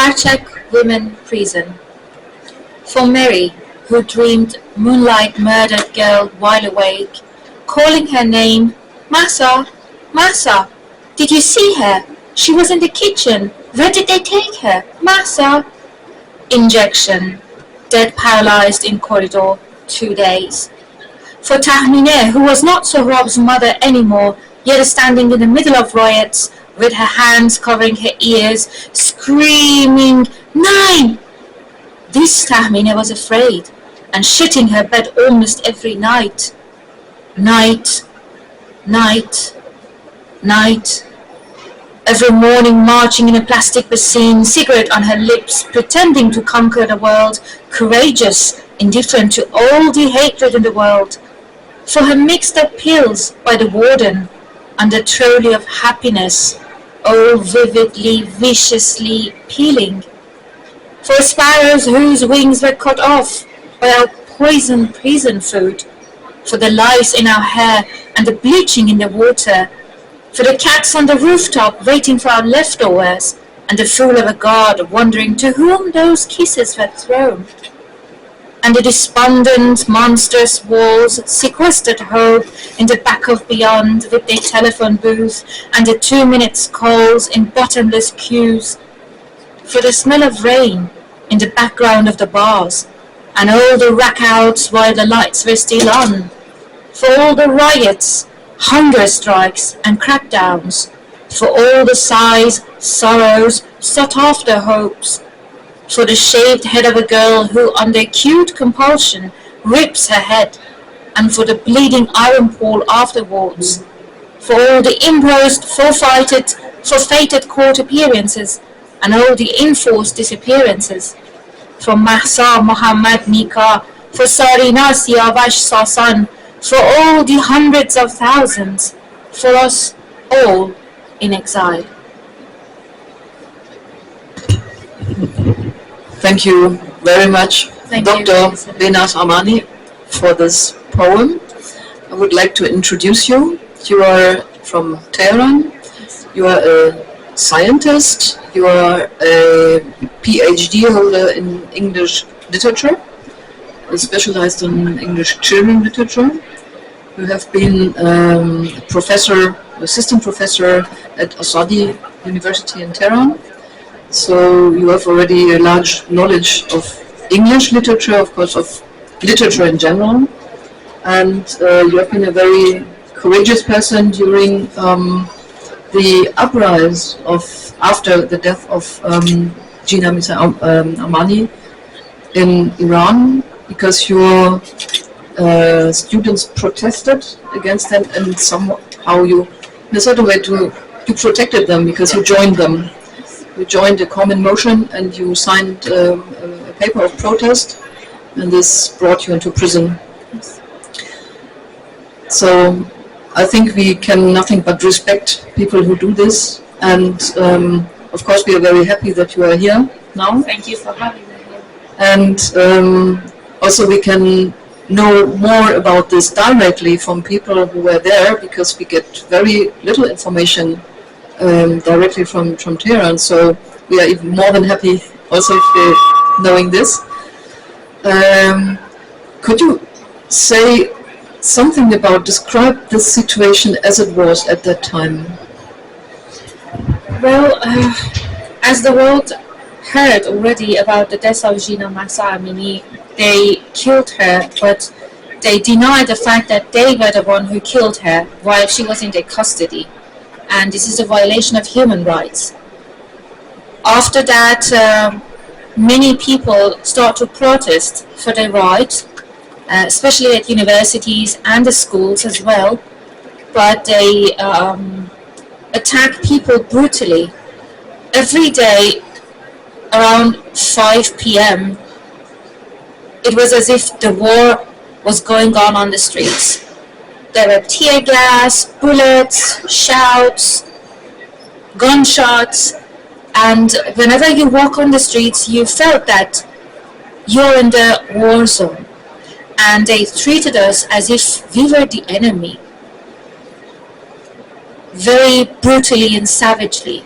Karchak Women Prison. For Mary, who dreamed moonlight murdered girl while awake, calling her name, Mahsa, Mahsa, did you see her? She was in the kitchen. Where did they take her? Mahsa. Injection. Dead paralyzed in corridor, 2 days. For Tahmineh, who was not Sohrab's mother anymore, yet standing in the middle of riots, with her hands covering her ears, screaming, 9! This Tahmineh was afraid, and shitting her bed almost every night. Night, night, night. Every morning marching in a plastic basin, cigarette on her lips, pretending to conquer the world, courageous, indifferent to all the hatred in the world. For her mixed up pills by the warden, under trolley of happiness, all vividly, viciously peeling. For sparrows whose wings were cut off by our poisoned prison food. For the lice in our hair and the bleaching in the water. For the cats on the rooftop waiting for our leftovers, and the fool of a god wondering to whom those kisses were thrown. And the despondent, monstrous walls, sequestered hope in the back of beyond with their telephone booth and the 2 minutes calls in bottomless queues. For the smell of rain in the background of the bars, and all the rack-outs while the lights were still on. For all the riots, hunger strikes and crackdowns, for all the sighs, sorrows, sought-after hopes, for the shaved head of a girl who, under acute compulsion, rips her head, and for the bleeding iron pole afterwards, for all the imposed, forfeited court appearances, and all the enforced disappearances, for Mahsa Muhammad Nika, for Sarina Siavash Sasan, for all the hundreds of thousands, for us all in exile. Thank you very much, Dr. Behnaz Amani, for this poem. I would like to introduce you. You are from Tehran. You are a scientist. You are a PhD holder in English literature, specialized in English children literature. You have been professor, assistant professor at Azadi University in Tehran. So you have already a large knowledge of English literature, of course, of literature in general. And you have been a very courageous person during the uprising after the death of Jina Amani in Iran, because your students protested against them, and somehow you, in a certain way, you protected them because you joined them. You joined a common motion and you signed a paper of protest, and this brought you into prison. So I think we can nothing but respect people who do this, and of course we are very happy that you are here now. Thank you for having me here. And also we can know more about this directly from people who were there, because we get very little information directly from Tehran, so we are even more than happy also for knowing this. Could you say something about, describe the situation as it was at that time? Well, as the world heard already about the death of Jina Mahsa Amini, they killed her, but they denied the fact that they were the one who killed her while she was in their custody. And this is a violation of human rights. After that, many people start to protest for their rights, especially at universities and the schools as well. But they attack people brutally. Every day, around 5 p.m., it was as if the war was going on the streets. There were tear gas, bullets, shouts, gunshots, and whenever you walk on the streets, you felt that you're in the war zone. And they treated us as if we were the enemy, very brutally and savagely.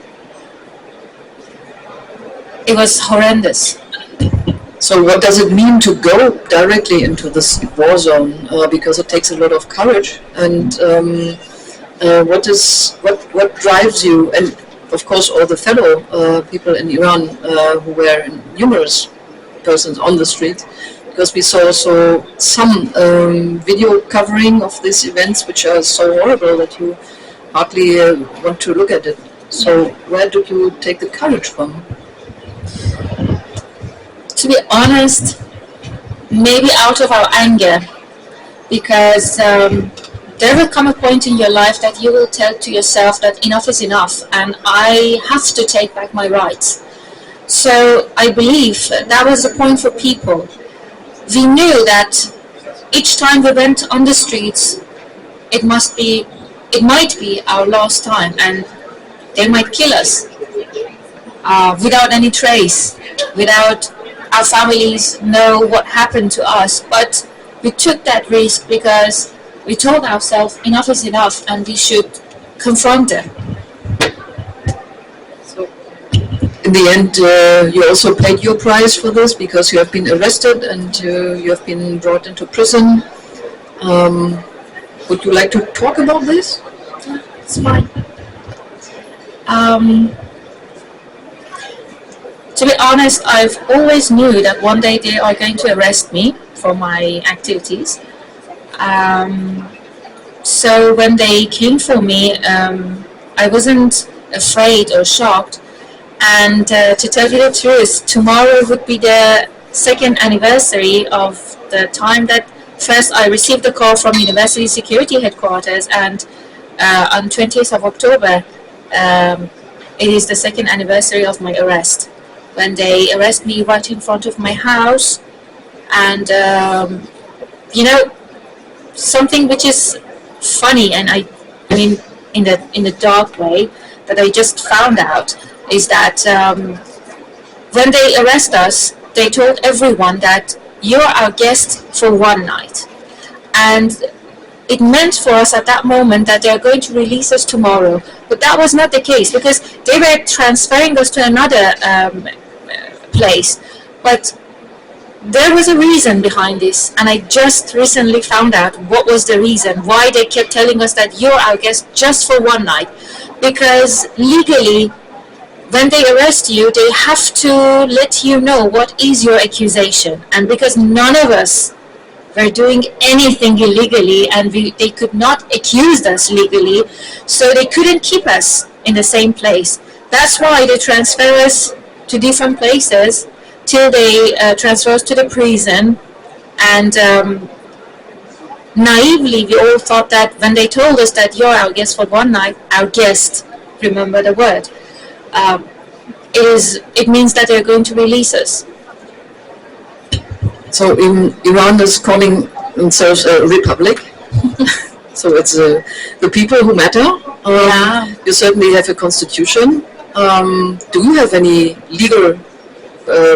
It was horrendous. So what does it mean to go directly into this war zone? Because it takes a lot of courage. And what drives you? And of course, all the fellow people in Iran who were numerous persons on the street, because we saw also some video covering of these events, which are so horrible that you hardly want to look at it. So where did you take the courage from? To be honest, maybe out of our anger, because there will come a point in your life that you will tell to yourself that enough is enough and I have to take back my rights. So I believe that was the point for people. We knew that each time we went on the streets, it might be our last time, and they might kill us without any trace, without our families know what happened to us. But we took that risk because we told ourselves enough is enough and we should confront them. So in the end, you also paid your price for this because you have been arrested and you have been brought into prison. Would you like to talk about this? It's fine. To be honest, I've always knew that one day they are going to arrest me for my activities. So when they came for me, I wasn't afraid or shocked. And to tell you the truth, tomorrow would be the second anniversary of the time that first I received a call from University Security Headquarters, and on 20th of October, it is the second anniversary of my arrest, when they arrest me right in front of my house. And something which is funny, and I mean in the dark way, that I just found out is that when they arrest us, they told everyone that you're our guest for one night, and it meant for us at that moment that they are going to release us tomorrow. But that was not the case, because they were transferring us to another place. But there was a reason behind this, and I just recently found out what was the reason, why they kept telling us that you're our guest just for one night. Because legally, when they arrest you, they have to let you know what is your accusation. And because none of us were doing anything illegally, and they could not accuse us legally, so they couldn't keep us in the same place. That's why they transfer us to different places till they transfer us to the prison. And naively, we all thought that when they told us that you're our guest for one night, our guest, remember the word, it means that they're going to release us. So in Iran is calling themselves a republic. So it's the people who matter. You certainly have a constitution. Do you have any legal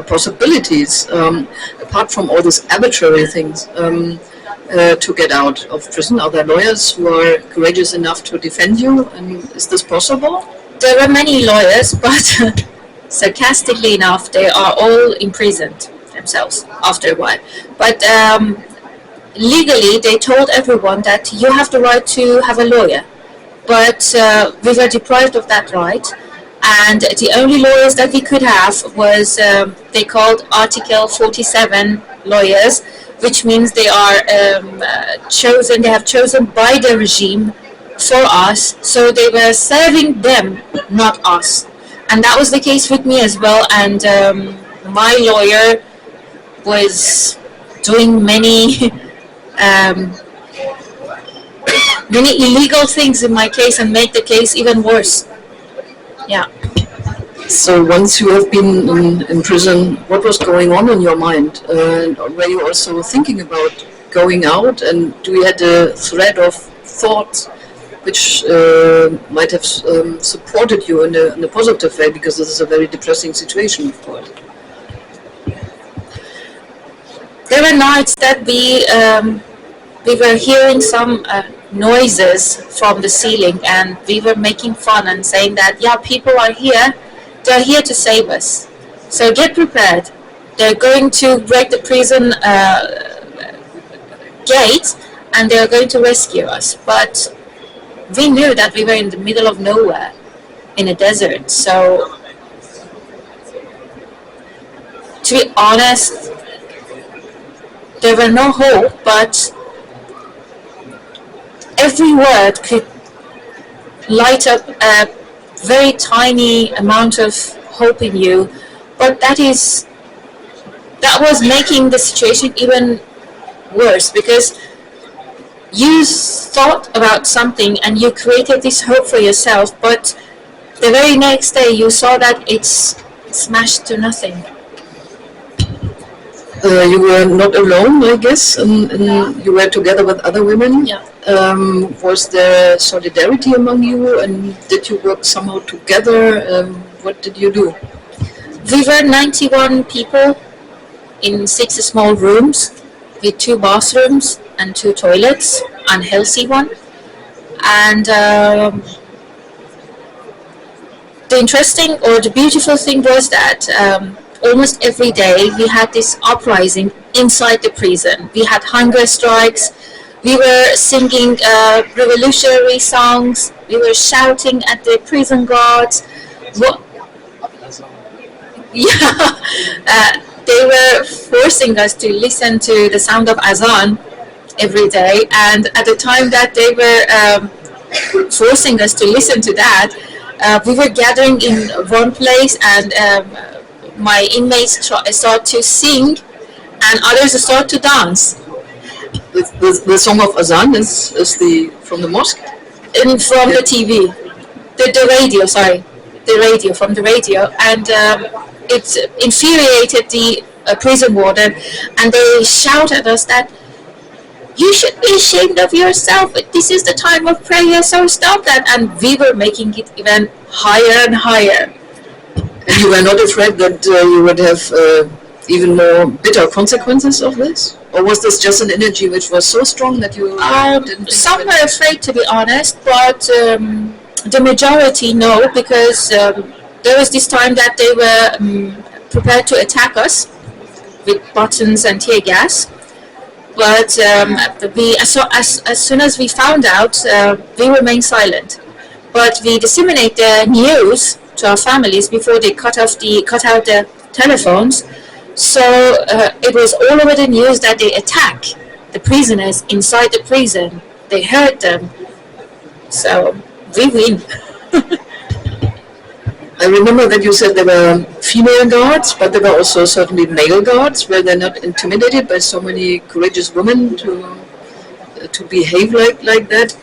possibilities, apart from all these arbitrary things, to get out of prison? Are there lawyers who are courageous enough to defend you? And is this possible? There are many lawyers, but sarcastically enough, they are all imprisoned themselves after a while. But legally, they told everyone that you have the right to have a lawyer. But we were deprived of that right. And the only lawyers that we could have was, they called Article 47 lawyers, which means they are they have chosen by the regime for us, so they were serving them, not us. And that was the case with me as well. And my lawyer was doing many illegal things in my case and made the case even worse. Yeah. So once you have been in prison, what was going on in your mind? Were you also thinking about going out? And do you had a thread of thought which might have supported you in a positive way? Because this is a very depressing situation, of course. There were nights that we were hearing some noises from the ceiling, and we were making fun and saying that, yeah, people are here, they're here to save us. So get prepared. They're going to break the prison gate and they're going to rescue us. But we knew that we were in the middle of nowhere, in a desert. So, to be honest, there were no hope, but every word could light up a very tiny amount of hope in you. But that was making the situation even worse, because you thought about something and you created this hope for yourself, but the very next day you saw that it's smashed to nothing. You were not alone, I guess, and you were together with other women. Yeah. Was there solidarity among you, and did you work somehow together? What did you do? We were 91 people in 6 small rooms with 2 bathrooms and 2 toilets, unhealthy one. And the interesting or the beautiful thing was that almost every day we had this uprising inside the prison. We had hunger strikes, we were singing revolutionary songs, we were shouting at the prison guards. They were forcing us to listen to the sound of azan every day, and at the time that they were forcing us to listen to that, we were gathering in one place, and my inmates start to sing and others start to dance. The song of azan is from the mosque? From the TV, the radio, from the radio, and it infuriated the prison warden, and they shout at us that you should be ashamed of yourself, this is the time of prayer, so stop that. And we were making it even higher and higher. And you were not afraid that you would have even more bitter consequences of this? Or was this just an energy which was so strong that you didn't think some were afraid, to be honest, but the majority no, because there was this time that they were prepared to attack us with buttons and tear gas. But as soon as we found out, we remained silent. But we disseminate the news to our families before they cut out the telephones. So it was all over the news that they attack the prisoners inside the prison. They hurt them. So we win. I remember that you said there were female guards, but there were also certainly male guards. Were they not intimidated by so many courageous women to behave like that?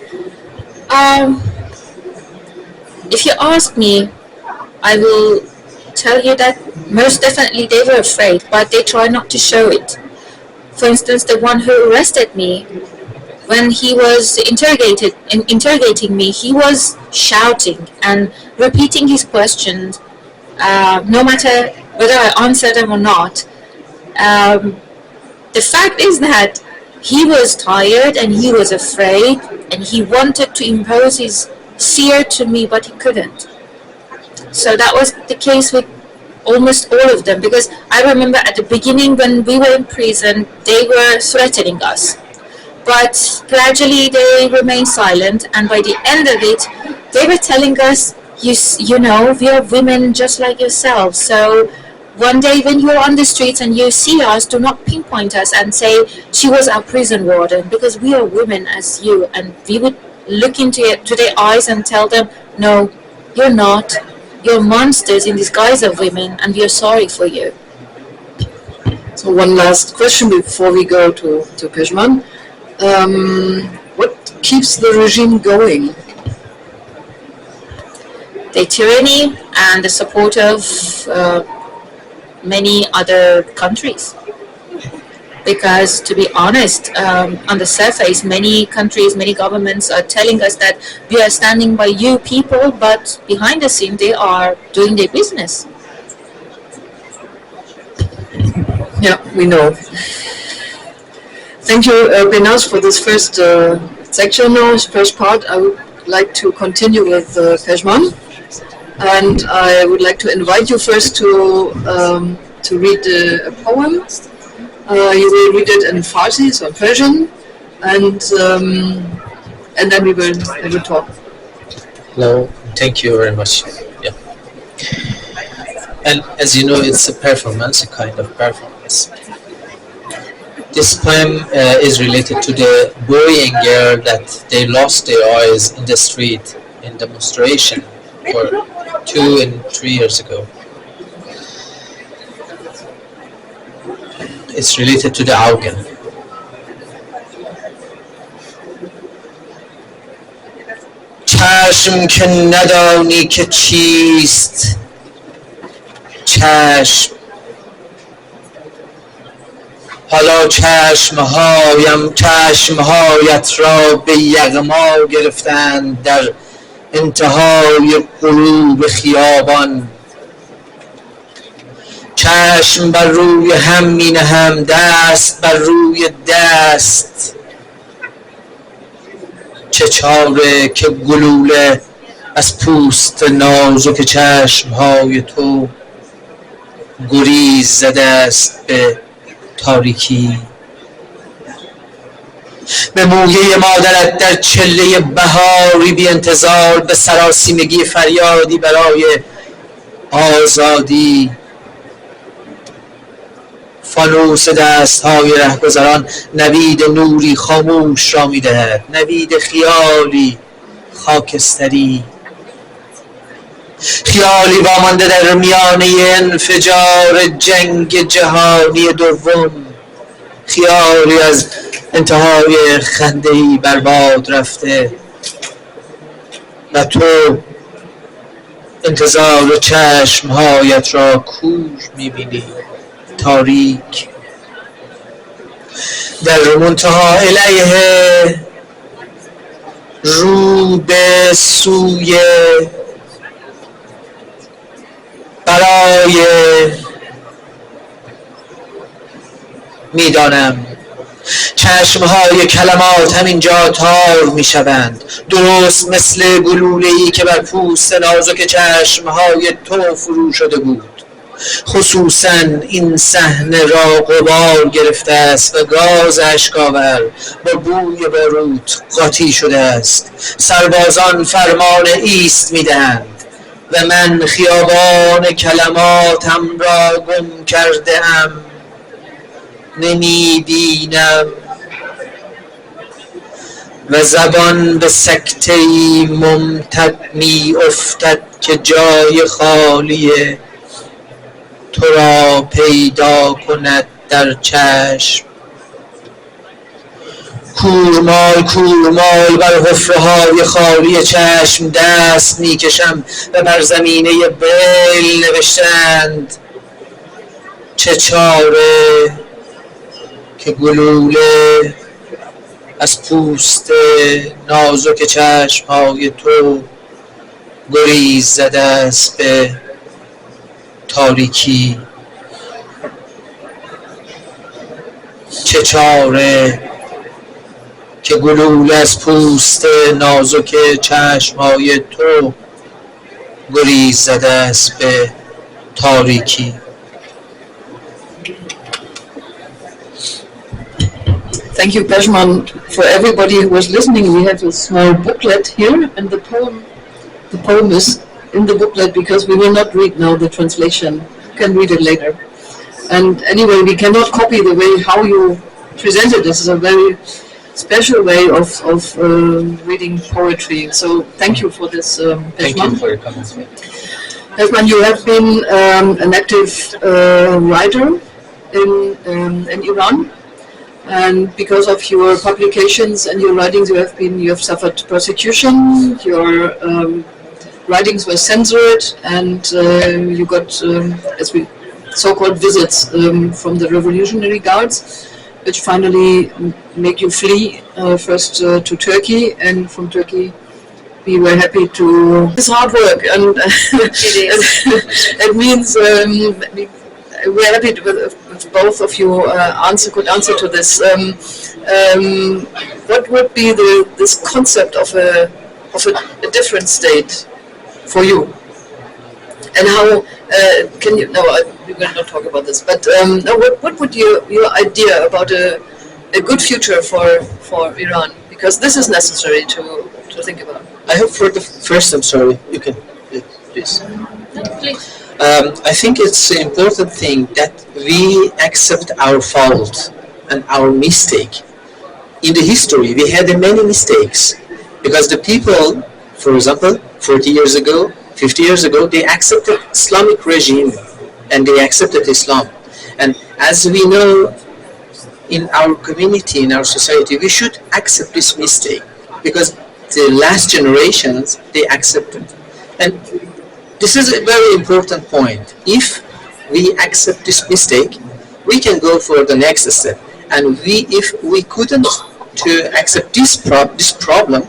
If you ask me, I will tell you that most definitely they were afraid, but they try not to show it. For instance, the one who arrested me, when he was interrogating me, he was shouting and repeating his questions, no matter whether I answered them or not. The fact is that he was tired and he was afraid, and he wanted to impose his fear to me, but he couldn't. So that was the case with almost all of them, because I remember at the beginning when we were in prison, they were threatening us. But gradually they remained silent, and by the end of it, they were telling us, you know, we are women just like yourselves. So one day when you're on the streets and you see us, do not pinpoint us and say, she was our prison warden, because we are women as you. And we would look into their eyes and tell them, no, you're not. You're monsters in disguise of women, and we are sorry for you. So one last question before we go to Pezhman. What keeps the regime going? The tyranny and the support of many other countries. Because, to be honest, on the surface, many countries, many governments are telling us that we are standing by you people, but behind the scene they are doing their business. Yeah, we know. Thank you, Behnaz, for this first section now, first part. I would like to continue with Pezhman. And I would like to invite you first to read a poem. You will read it in Farsi, so Persian, and then we will talk. Hello, thank you very much. Yeah. And as you know, it's a performance, a kind of performance. This poem is related to the boy and girl that they lost their eyes in the street in demonstration for 2 and 3 years ago. It's related to the Augen. چشم که ندانی که چیست چشم حالا چشمهایت را به یغما گرفتند در انتهای غروب خیابان چشم بر روی هم می نهم دست بر روی دست چه چاره که گلوله از پوست نازک چشمهای تو گریز زده است به تاریکی به مویه مادرت در چله بهاری بی انتظار به سراسیمگی فریادی برای آزادی فانوس دست‌های رهگذران نوید نوری خاموش را می‌دهد نوید خیالی خاکستری خیالی وامانده در میانه انفجار جنگ جهانی دوم خیالی از انتهای خنده‌ای برباد رفته و تو انتظار چشمهایت را کور می‌بینی تاریک در منتها الیه رو به سوی برای میدانم چشمهای کلمات همینجا تار میشوند درست مثل گلوله‌ای که بر پوست نازک چشمهای تو فرو شده بود خصوصا این صحنه را غبار گرفته است و گاز اشک‌آور با بوی باروت قاطی شده است سربازان فرمان ایست میدهند و من خیابان کلماتم را گم کرده ام نمی‌بینم و زبان به سکته‌ای ممتد می‌افتد که جای خالی تو را پیدا کند در چشم کورمال بر حفره‌های خالی چشم دست می‌کشم و بر زمینه بریل نوشتند چه چاره که گلوله از پوست نازک چشم‌های تو گریز زده است به تاریکی چه چاره که گلوله از پوست نازک چشم‌های تو گریز زده است به تاریکی. Thank you, Pezhman. For everybody who was listening, we have a small booklet here, and the poem is in the booklet because we will not read now the translation. You can read it later. And anyway, we cannot copy the way how you presented. This is a very special way of reading poetry. So thank you for this, Pezhman. Thank you for your comments. Pezhman, you have been an active writer in Iran. And because of your publications and your writings, you have suffered persecution. Your writings were censored, and you got, as we so-called visits from the Revolutionary Guards, which finally make you flee first to Turkey, and from Turkey we were happy to. It's hard work, and it means. We're happy with both of you could answer to this. What would be this concept of a different state for you? And how can you? No, we will not talk about this. But no, what would your idea about a good future for Iran? Because this is necessary to think about. I hope for the first. I'm sorry. You can please. No, please. I think it's an important thing that we accept our fault and our mistake. In the history, we had many mistakes because the people, for example, 40 years ago, 50 years ago, they accepted Islamic regime and they accepted Islam. And as we know, in our community, in our society, we should accept this mistake because the last generations, they accepted. And this is a very important point. If we accept this mistake, we can go for the next step. And if we couldn't to accept this problem,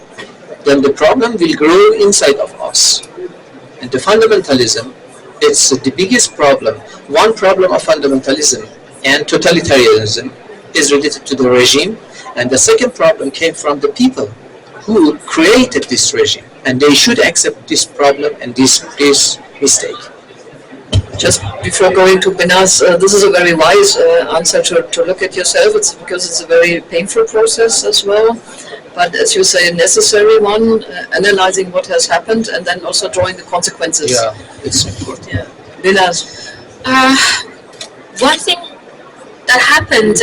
then the problem will grow inside of us. And the fundamentalism, it's the biggest problem. One problem of fundamentalism and totalitarianism is related to the regime, and the second problem came from the people who created this regime, and they should accept this problem and this mistake. Just before going to Behnaz, this is a very wise answer to look at yourself. It's because it's a very painful process as well. But as you say, a necessary one, analyzing what has happened and then also drawing the consequences. Yeah, it's important. Yeah. Behnaz. One thing that happened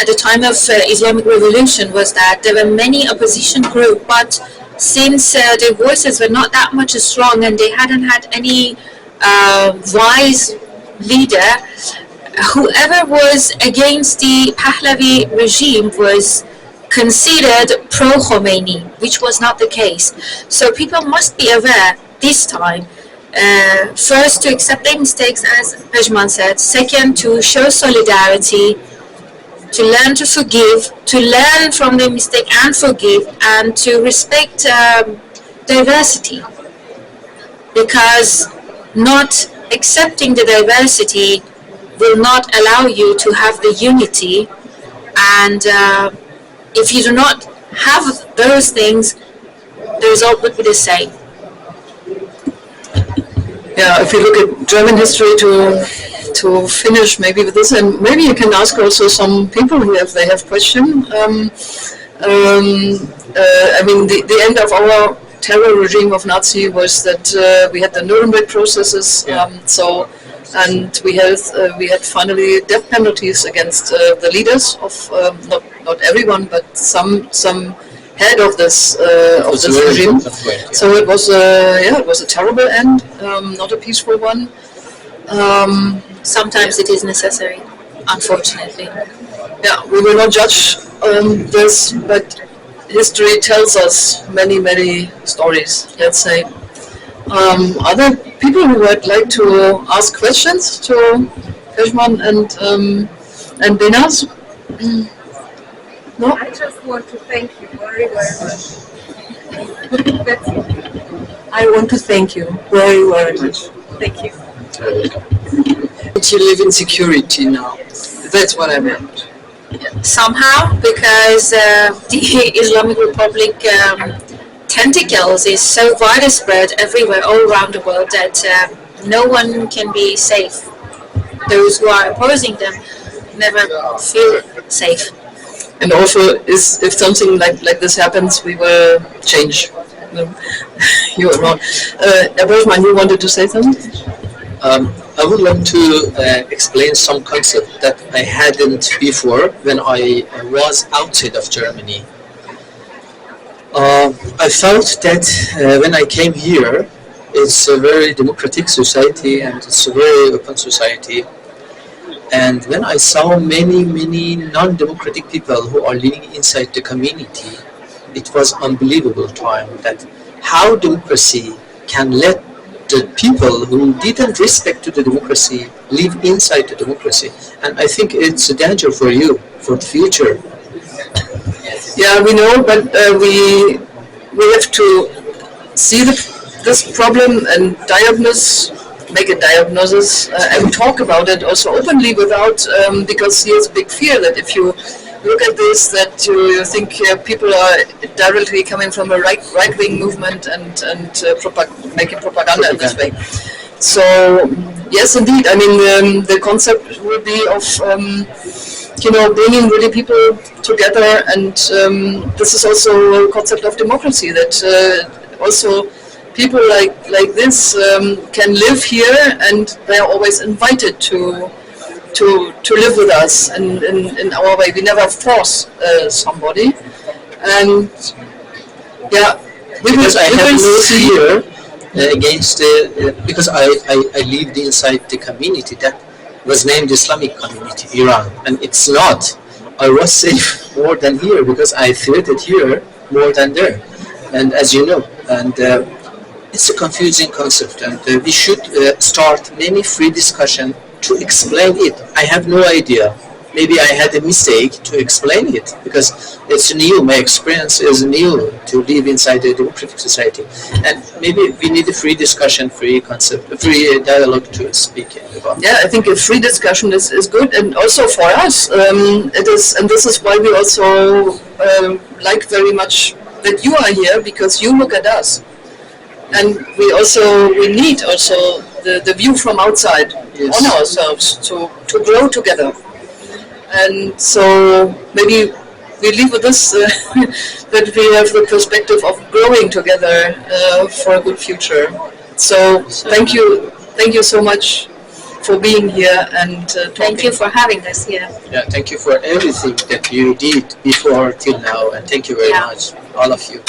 at the time of Islamic Revolution was that there were many opposition groups, but since their voices were not that much strong and they hadn't had any wise leader, whoever was against the Pahlavi regime was considered pro-Khomeini, which was not the case. So people must be aware this time, first to accept their mistakes, as Pezhman said, second to show solidarity, to learn to forgive, to learn from their mistake and forgive, and to respect diversity. Because not accepting the diversity will not allow you to have the unity, and if you do not have those things, the result would be the same. Yeah, if you look at German history to finish maybe with this, and maybe you can ask also some people who they have questions. I mean, the end of our terror regime of Nazi was that we had the Nuremberg processes. And we had finally death penalties against the leaders of not everyone, but some head of this regime. So it was a terrible end, not a peaceful one. Sometimes it is necessary, unfortunately. Yeah, we will not judge this, but history tells us many stories. Let's say. Other people who would like to ask questions to Pezhman and Behnaz? No? I just want to thank you very much. That's it. I want to thank you very much. Thank you. You live in security now. That's what I meant. Somehow, because the Islamic Republic tentacles is so widespread everywhere, all around the world, that no one can be safe. Those who are opposing them never feel safe. And also, if something like this happens, we will change. You are wrong. Pezhman, you wanted to say something? I would like to explain some concept that I hadn't before when I was outside of Germany. I felt that when I came here, it's a very democratic society and it's a very open society. And when I saw many non-democratic people who are living inside the community, it was unbelievable time that how democracy can let the people who didn't respect to the democracy live inside the democracy. And I think it's a danger for you, for the future. Yeah, we know, but we have to see this problem and make a diagnosis and talk about it also openly without, because here's a big fear that if you look at this, that you think people are directly coming from a right-wing movement and making propaganda in this way. So yes, indeed. I mean, the concept will be of bringing really people together, and this is also a concept of democracy that also people like this can live here, and they are always invited to live with us in our way. We never force somebody, and yeah, because I have no fear against because I lived inside the community that was named Islamic community, Iran, and it's not. I was safe more than here because I felt it here more than there, and as you know, and it's a confusing concept, and we should start many free discussion to explain it. I have no idea. Maybe I had a mistake to explain it because it's new. My experience is new to live inside a democratic society, and maybe we need a free discussion, free concept, free dialogue to speak about. Yeah, I think a free discussion is good, and also for us, it is, and this is why we also like very much that you are here, because you look at us, and we need also the view from outside on ourselves to grow together. And so maybe we leave with this, that we have the perspective of growing together for a good future. So thank you so much for being here and talking. Thank you for having us here. Yeah, thank you for everything that you did before till now, and thank you very much, all of you.